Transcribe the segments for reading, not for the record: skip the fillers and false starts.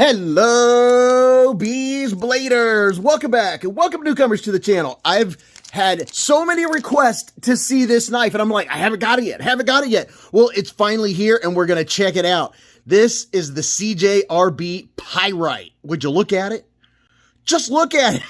Hello, Beez Bladers. Welcome back and welcome newcomers to the channel. I've had so many requests to see this knife and I'm like, I haven't got it yet. Well, it's finally here and we're going to check it out. This is the Cjrb Pyrite. Would you look at it? Just look at it.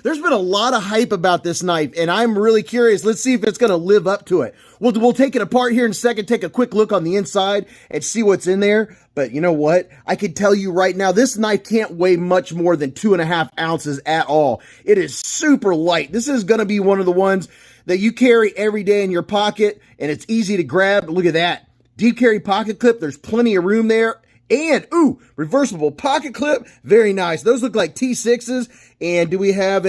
There's been a lot of hype about this knife and I'm really curious. Let's see if it's going to live up to it. We'll take it apart here in a second, take a quick look on the inside and see what's in there. But you know what? I can tell you right now, this knife can't weigh much more than 2.5 ounces at all. It is super light. This is going to be one of the ones that you carry every day in your pocket and it's easy to grab. Look at that. Deep carry pocket clip. There's plenty of room there. And, ooh, reversible pocket clip. Very nice. Those look like T6s. And do we have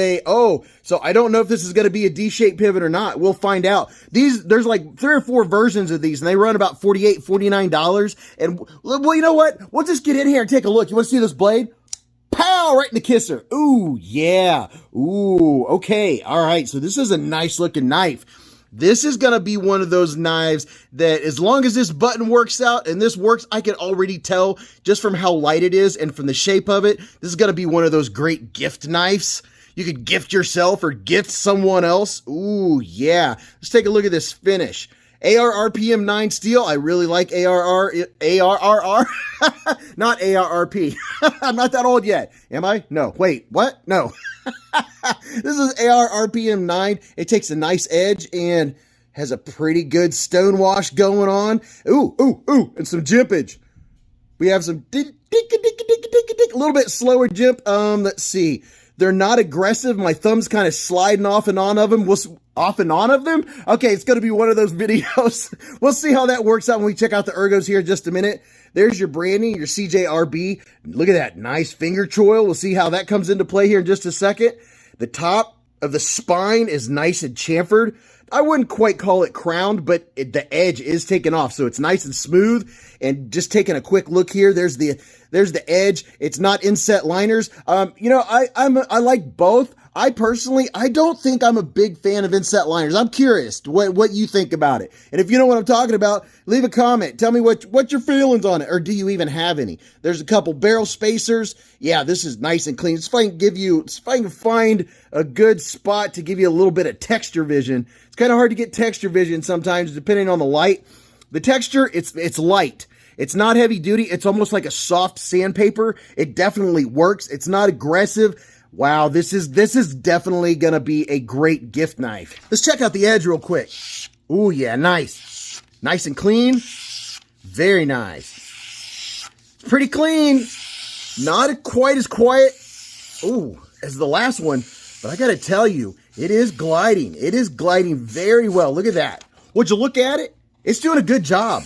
so I don't know if this is going to be a D-shaped pivot or not. We'll find out. There's like 3 or 4 versions of these, and they run about $48, $49. And, well, you know what? We'll just get in here and take a look. You want to see this blade? Pow! Right in the kisser. Ooh, yeah. Ooh, okay. All right. So this is a nice looking knife. This is going to be one of those knives that as long as this button works out and this works, I can already tell just from how light it is and from the shape of it, this is going to be one of those great gift knives. You could gift yourself or gift someone else. Ooh, yeah. Let's take a look at this finish. ARRPM 9 steel. I really like ARRR, not ARRP. I'm not that old yet. Am I? No. Wait, what? No. This is ARRPM 9. It takes a nice edge and has a pretty good stone wash going on. Ooh, ooh, ooh, and some jimpage. We have some a little bit slower jimp. Let's see. They're not aggressive. My thumb's kind of sliding off and on of them. Okay, it's going to be one of those videos. We'll see how that works out when we check out the ergos here in just a minute. There's your branding, your Cjrb. Look at that nice finger choil. We'll see how that comes into play here in just a second. The top of the spine is nice and chamfered. I wouldn't quite call it crowned, but the edge is taken off, so it's nice and smooth. And just taking a quick look here, there's the edge. It's not inset liners. You know, I like both. I don't think I'm a big fan of inset liners. I'm curious what you think about it. And if you know what I'm talking about, leave a comment. Tell me what your feelings on it, or do you even have any? There's a couple barrel spacers. Yeah, this is nice and clean. If I can find a good spot to give you a little bit of texture vision. It's kind of hard to get texture vision sometimes depending on the light. The texture, it's light. It's not heavy duty. It's almost like a soft sandpaper. It definitely works. It's not aggressive. Wow, this is definitely going to be a great gift knife. Let's check out the edge real quick. Ooh, yeah, nice. Nice and clean. Very nice. Pretty clean. Not quite as quiet, ooh, as the last one, but I got to tell you, it is gliding. It is gliding very well. Look at that. Would you look at it? It's doing a good job.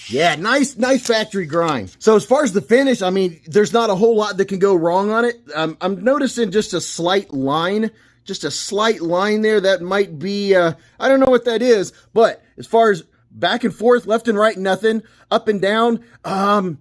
Yeah, nice factory grind. So as far as the finish, I mean, there's not a whole lot that can go wrong on it. I'm noticing just a slight line there. That might be, I don't know what that is, but as far as back and forth, left and right, nothing, up and down, I'm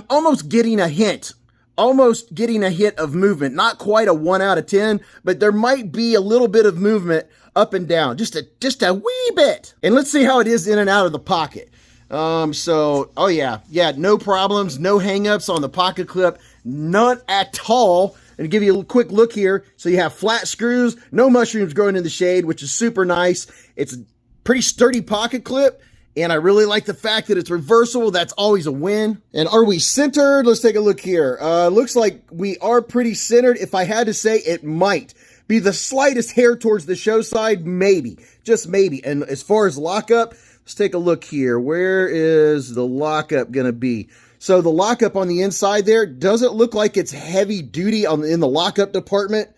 almost getting a hint of movement. Not quite a 1 out of 10, but there might be a little bit of movement up and down, just a wee bit. And let's see how it is in and out of the pocket. Oh yeah, no problems, no hangups on the pocket clip, none at all. And to give you a quick look here, so you have flat screws, no mushrooms growing in the shade, which is super nice. It's a pretty sturdy pocket clip, and I really like the fact that it's reversible. That's always a win. And are we centered? Let's take a look here. Looks like we are pretty centered. If I had to say, it might be the slightest hair towards the show side, maybe, just maybe. And as far as lockup, let's take a look here. Where is the lockup going to be? So the lockup on the inside there doesn't look like it's heavy duty in the lockup department.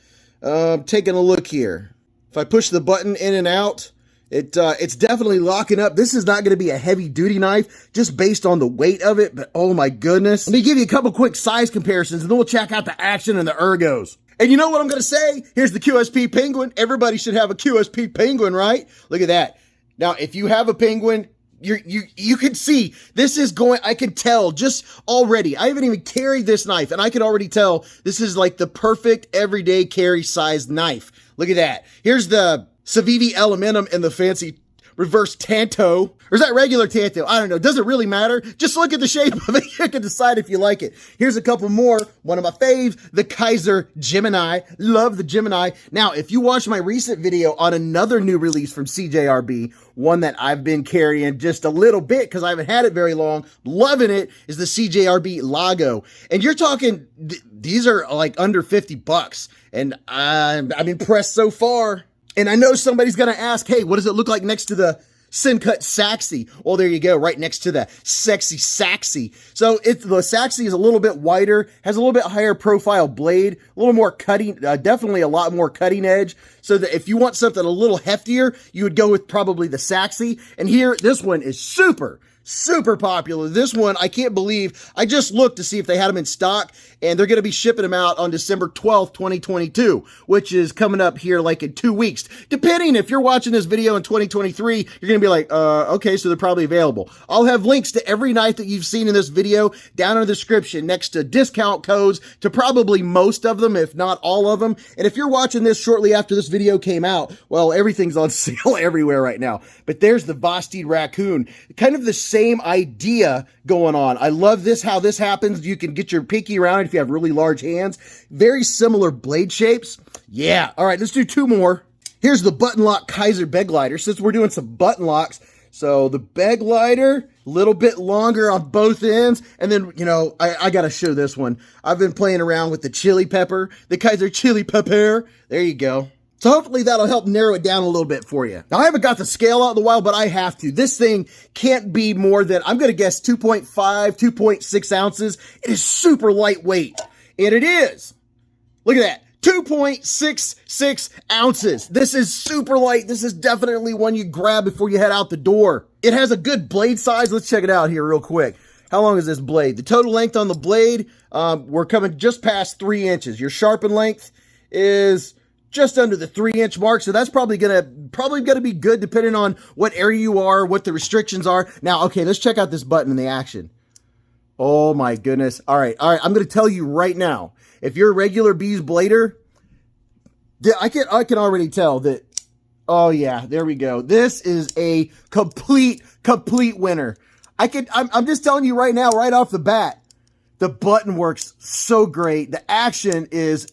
Taking a look here. If I push the button in and out, it's definitely locking up. This is not going to be a heavy duty knife just based on the weight of it, but oh my goodness. Let me give you a couple quick size comparisons and then we'll check out the action and the ergos. And you know what I'm going to say? Here's the QSP Penguin. Everybody should have a QSP Penguin, right? Look at that. Now, if you have a Penguin, you can see this is going, I can tell just already. I haven't even carried this knife and I can already tell this is like the perfect everyday carry sized knife. Look at that. Here's the Civivi Elementum and the fancy reverse tanto. Or is that regular tanto? I don't know. Doesn't really matter. Just look at the shape of it. You can decide if you like it. Here's a couple more. One of my faves, the KIZER Gemini. Love the Gemini. Now, if you watch my recent video on another new release from Cjrb, one that I've been carrying just a little bit because I haven't had it very long, loving it, is the Cjrb Lago. And you're talking, these are like under 50 bucks. And I'm impressed so far. And I know somebody's going to ask, hey, what does it look like next to the Sin-Cut Saxy? Well, there you go, right next to the sexy Saxy. So the Saxy is a little bit wider, has a little bit higher profile blade, a little more cutting, definitely a lot more cutting edge. So that if you want something a little heftier, you would go with probably the Saxy. And here, this one is super popular. This one, I can't believe, I just looked to see if they had them in stock, and they're going to be shipping them out on December 12th, 2022, which is coming up here like in 2 weeks. Depending if you're watching this video in 2023, you're going to be like, okay, so they're probably available. I'll have links to every knife that you've seen in this video down in the description next to discount codes to probably most of them, if not all of them. And if you're watching this shortly after this video came out, well, everything's on sale everywhere right now. But there's the Vosteed Raccoon. Kind of the same idea going on. I love this, how this happens. You can get your pinky around it if you have really large hands. Very similar blade shapes. Yeah. All right, let's do two more. Here's the button lock KIZER bed glider, since we're doing some button locks. So the bed glider, a little bit longer on both ends. And then, you know, I got to show this one. I've been playing around with the chili pepper, the KIZER chili pepper. There you go. So hopefully that'll help narrow it down a little bit for you. Now, I haven't got the scale out in a while, but I have to. This thing can't be more than, I'm going to guess 2.5, 2.6 ounces. It is super lightweight. And it is. Look at that. 2.66 ounces. This is super light. This is definitely one you grab before you head out the door. It has a good blade size. Let's check it out here real quick. How long is this blade? The total length on the blade, we're coming just past 3 inches. Your sharpen length is just under the 3-inch mark, so that's probably gonna be good depending on what area you are, what the restrictions are. Now, okay, let's check out this button in the action. Oh my goodness! All right, I'm gonna tell you right now, if you're a regular Beez Blader, I can already tell that. Oh yeah, there we go. This is a complete winner. I'm just telling you right now, right off the bat, the button works so great. The action is,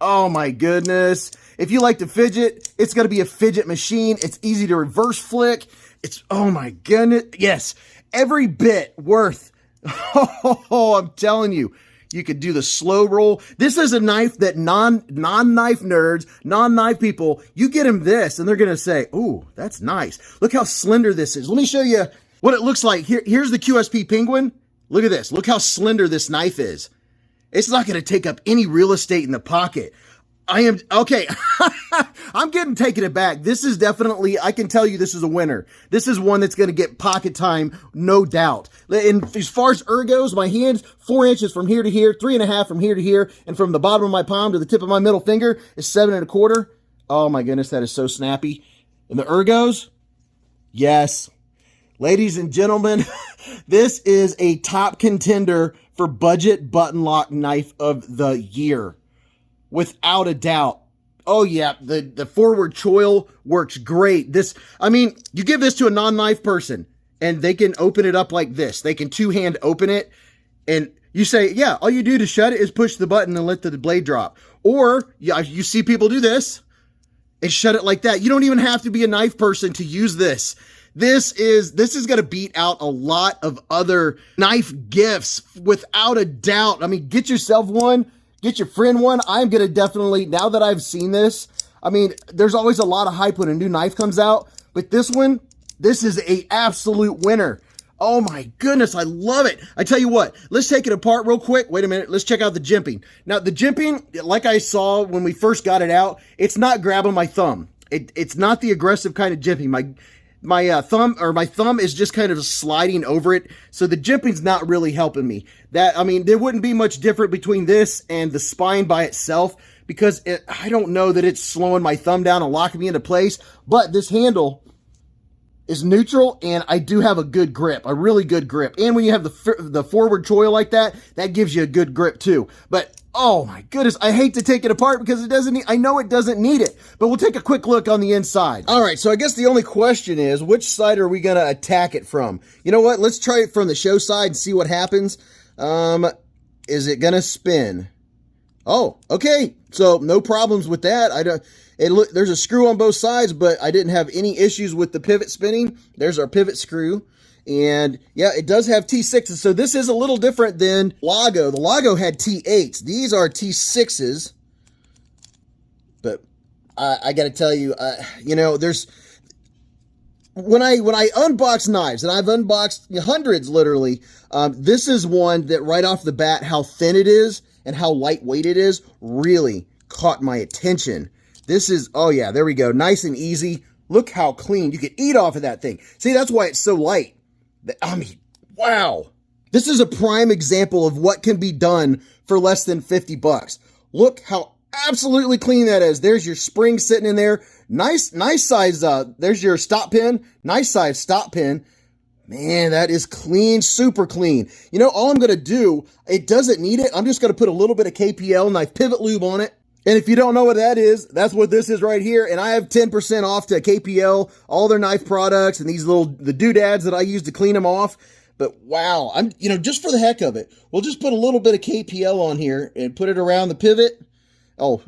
oh my goodness. If you like to fidget, it's going to be a fidget machine. It's easy to reverse flick. It's, oh my goodness. Yes, every bit worth. Oh, I'm telling you, you could do the slow roll. This is a knife that non-knife nerds, non-knife people, you get them this and they're going to say, ooh, that's nice. Look how slender this is. Let me show you what it looks like. Here's the QSP Penguin. Look at this. Look how slender this knife is. It's not going to take up any real estate in the pocket. Okay, I'm taking it back. This is definitely, I can tell you this is a winner. This is one that's going to get pocket time, no doubt. And as far as ergos, my hands, 4 inches from here to here, 3.5 from here to here, and from the bottom of my palm to the tip of my middle finger is 7.25. Oh my goodness, that is so snappy. And the ergos, yes. Ladies and gentlemen, this is a top contender for budget button lock knife of the year. Without a doubt. Oh yeah, the forward choil works great. This, I mean, you give this to a non-knife person and they can open it up like this. They can two-hand open it and you say, yeah, all you do to shut it is push the button and let the blade drop. Or yeah, you see people do this and shut it like that. You don't even have to be a knife person to use this. This is going to beat out a lot of other knife gifts without a doubt. I mean, get yourself one, get your friend one. I'm going to definitely, now that I've seen this, I mean, there's always a lot of hype when a new knife comes out, but this one, this is a absolute winner. Oh my goodness, I love it. I tell you what, let's take it apart real quick. Wait a minute, let's check out the jimping. Now, the jimping, like I saw when we first got it out, it's not grabbing my thumb. It's not the aggressive kind of jimping. My thumb is just kind of sliding over it. So the jimping's not really helping me. I mean, there wouldn't be much different between this and the spine by itself because I don't know that it's slowing my thumb down and locking me into place, but this handle is neutral and I do have a good grip, a really good grip. And when you have the forward choil like that, that gives you a good grip too. But Oh my goodness, I hate to take it apart because it doesn't need, I know it doesn't need it, but we'll take a quick look on the inside. All right, so I guess the only question is, which side are we gonna attack it from? You know what, let's try it from the show side and see what happens. Is it gonna spin? Oh, okay, so no problems with that. There's a screw on both sides, but I didn't have any issues with the pivot spinning. There's our pivot screw. And yeah, it does have T6s. So this is a little different than Lago. The Lago had T8s. These are T6s. But I got to tell you, you know, there's when I unbox knives, and I've unboxed hundreds literally, this is one that right off the bat, how thin it is and how lightweight it is really caught my attention. This is, oh yeah, there we go. Nice and easy. Look how clean. You could eat off of that thing. See, that's why it's so light. I mean, wow. This is a prime example of what can be done for less than 50 bucks. Look how absolutely clean that is. There's your spring sitting in there. Nice size, there's your stop pin. Nice size stop pin. Man, that is clean, super clean. You know, all I'm going to do, it doesn't need it. I'm just going to put a little bit of KPL knife pivot lube on it. And if you don't know what that is, that's what this is right here. And I have 10% off to KPL, all their knife products and the doodads that I use to clean them off. But wow, you know, just for the heck of it, we'll just put a little bit of KPL on here and put it around the pivot. Oh,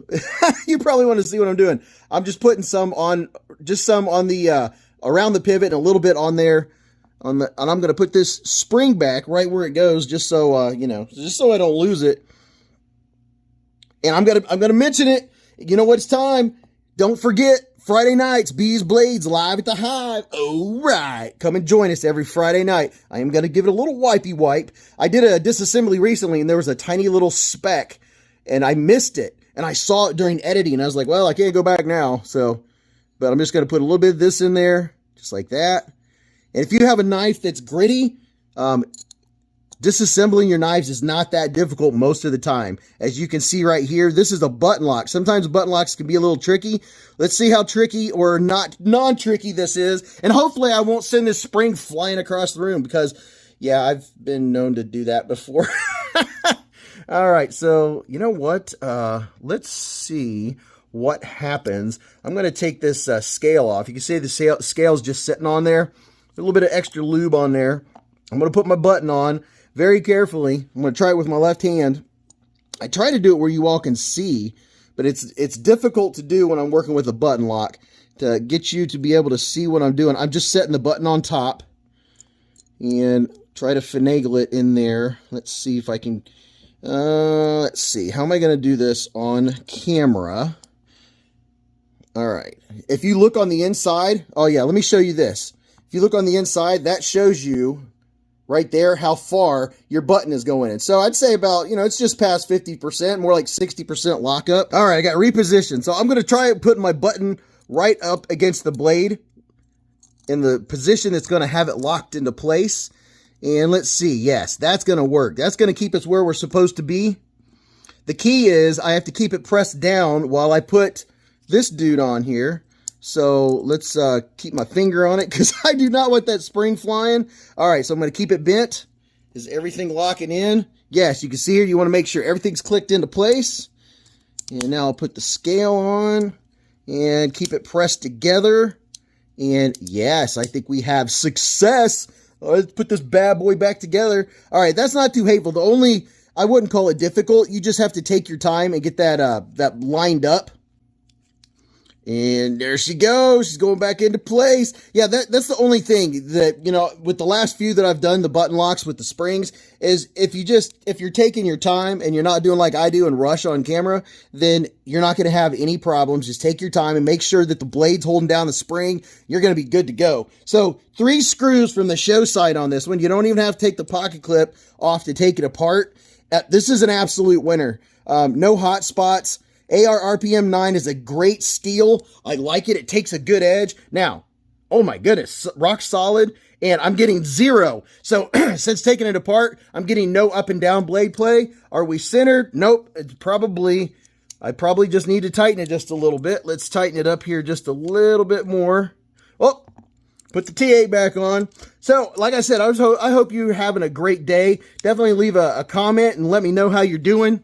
you probably want to see what I'm doing. I'm just putting some on the, around the pivot and a little bit on there. And I'm going to put this spring back right where it goes, just so, you know, just so I don't lose it. And I'm gonna mention it. You know what? It's time. Don't forget, Friday nights, Beez Blades live at the Hive. All right. Come and join us every Friday night. I am going to give it a little wipey wipe. I did a disassembly recently, and there was a tiny little speck, and I missed it. And I saw it during editing, and I was like, well, I can't go back now. So, but I'm just going to put a little bit of this in there, just like that. And if you have a knife that's gritty, disassembling your knives is not that difficult most of the time. As you can see right here, this is a button lock. Sometimes button locks can be a little tricky. Let's see how tricky or not non-tricky this is. And hopefully I won't send this spring flying across the room because, yeah, I've been known to do that before. All right, so you know what? Let's see what happens. I'm going to take this scale off. You can see the scale's just sitting on there. A little bit of extra lube on there. I'm going to put my button on very carefully. I'm going to try it with my left hand. I try to do it where you all can see, but it's difficult to do when I'm working with a button lock to get you to be able to see what I'm doing. I'm just setting the button on top and try to finagle it in there. Let's see if I can, let's see. How am I going to do this on camera? All right. If you look on the inside, oh yeah, let me show you this. If you look on the inside, that shows you right there how far your button is going in. So I'd say about, you know, it's just past 50%, more like 60% lockup. All right, I got repositioned. So I'm going to try putting my button right up against the blade in the position that's going to have it locked into place. And let's see. Yes, that's going to work. That's going to keep us where we're supposed to be. The key is I have to keep it pressed down while I put this dude on here. So let's keep my finger on it because I do not want that spring flying. All right, so I'm going to keep it bent. Is everything locking in? Yes, you can see here, you want to make sure everything's clicked into place. And now I'll put the scale on and keep it pressed together. And yes, I think we have success. Let's put this bad boy back together. All right, that's not too hateful. I wouldn't call it difficult. You just have to take your time and get that lined up. And there she goes. She's going back into place. Yeah, that's the only thing that, you know, with the last few that I've done, the button locks with the springs, is if you're taking your time and you're not doing like I do and rush on camera, then you're not going to have any problems. Just take your time and make sure that the blade's holding down the spring. You're going to be good to go. So 3 screws from the show side on this one. You don't even have to take the pocket clip off to take it apart. This is an absolute winner. No hot spots. AR-RPM 9 is a great steel. I like it. It takes a good edge. Now, oh my goodness, rock solid, and I'm getting 0. So since taking it apart, I'm getting no up and down blade play. Are we centered? Nope. I probably just need to tighten it just a little bit. Let's tighten it up here just a little bit more. Oh, put the T8 back on. So, like I said, I hope you're having a great day. Definitely leave a comment and let me know how you're doing.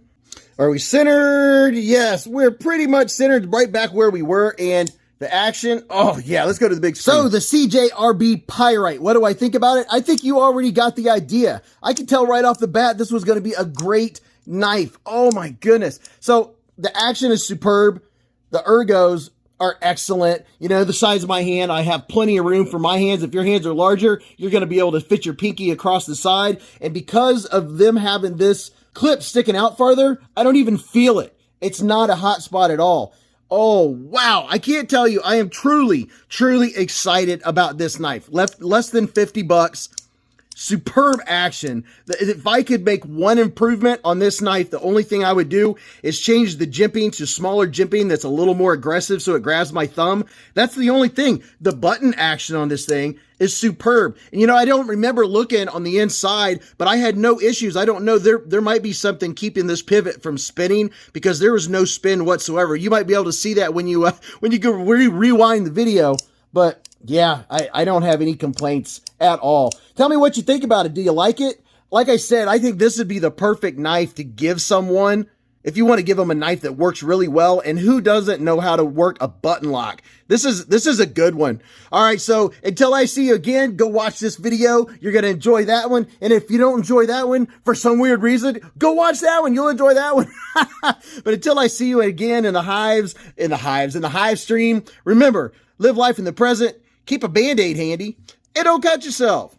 Are we centered? Yes, we're pretty much centered right back where we were. And the action, oh yeah, let's go to the big screen. So the Cjrb Pyrite, what do I think about it? I think you already got the idea. I could tell right off the bat this was going to be a great knife. Oh my goodness. So the action is superb. The ergos are excellent. You know, the size of my hand, I have plenty of room for my hands. If your hands are larger, you're going to be able to fit your pinky across the side. And because of them having this clip sticking out farther, I don't even feel it. It's not a hot spot at all. Oh, wow. I can't tell you. I am truly, truly excited about this knife. Less than 50 bucks. Superb action. If I could make one improvement on this knife, the only thing I would do is change the jimping to smaller jimping that's a little more aggressive so it grabs my thumb. That's the only thing. The button action on this thing is superb. And you know, I don't remember looking on the inside, but I had no issues. I don't know. There might be something keeping this pivot from spinning because there was no spin whatsoever. You might be able to see that when you go rewind the video, but yeah, I don't have any complaints at all. Tell me what you think about it. Do you like it? Like I said, I think this would be the perfect knife to give someone if you want to give them a knife that works really well. And who doesn't know how to work a button lock? This is a good one. All right, so until I see you again, go watch this video. You're going to enjoy that one. And if you don't enjoy that one for some weird reason, go watch that one. You'll enjoy that one. But until I see you again in the hive stream, remember, live life in the present. Keep a Band-Aid handy and don't cut yourself.